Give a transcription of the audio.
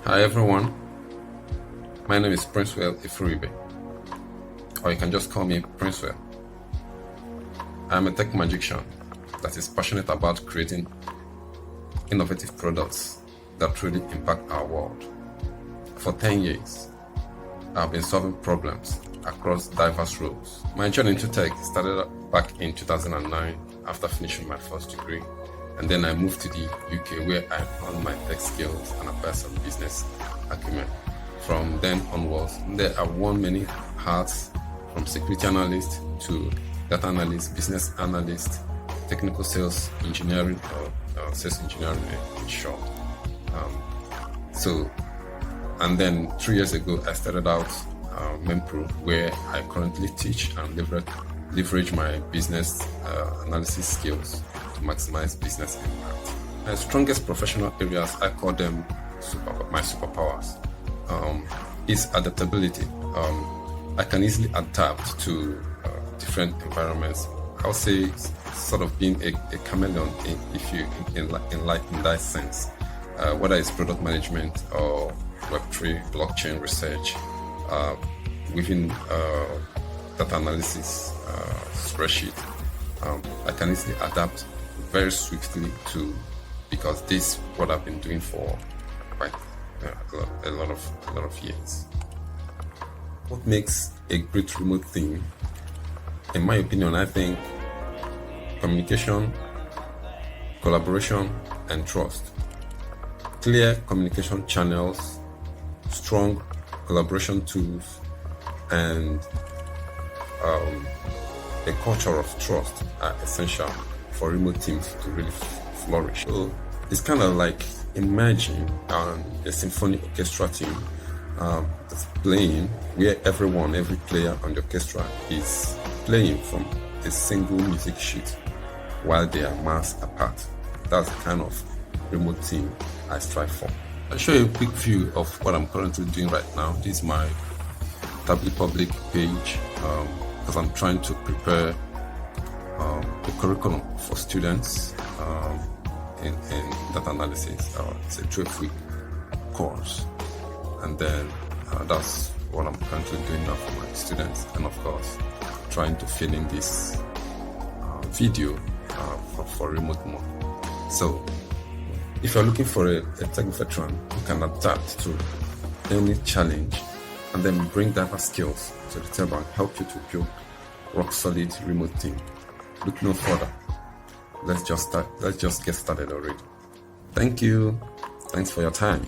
Hi everyone, my name is Princewell Ifuribe, or you can just call me Princewell. I'm a tech magician that is passionate about creating innovative products that truly impact our world. For 10 years, I've been solving problems across diverse roles. My journey into tech started back in 2009 after finishing my first degree, and then I moved to the UK where I honed my tech skills and acquired some business acumen. From then onwards, I've worn many hats, from security analyst to data analyst, business analyst, technical sales engineering, or sales engineering in short. And then 3 years ago, I started out Mempro, where I currently teach and leverage my business analysis skills to maximize business impact. My strongest professional areas, I call them my superpowers, is adaptability. I can easily adapt to different environments. I'll say sort of being a chameleon, if you in that sense, whether it's product management or Web3, blockchain research, within data analysis, spreadsheet. I can easily adapt very swiftly because this is what I've been doing for quite a lot of years. What makes a great remote team? In my opinion, I think communication, collaboration, and trust. Clear communication channels, strong collaboration tools, and a culture of trust are essential for remote teams to really flourish. So it's kind of like imagine a symphony orchestra team that's playing, where every player on the orchestra is playing from a single music sheet while they are miles apart. That's the kind of remote team I strive for. I'll show you a quick view of what I'm currently doing right now. This is my Tably Public page, because I'm trying to prepare a curriculum for students in data analysis. It's a 12-week course, and then that's what I'm currently doing now for my students, and of course trying to fill in this video for remote mode. So if you're looking for a tech veteran who can adapt to any challenge and then bring diverse skills to the table and help you to build rock solid remote team, look no further. Let's just get started already. Thank you. Thanks for your time.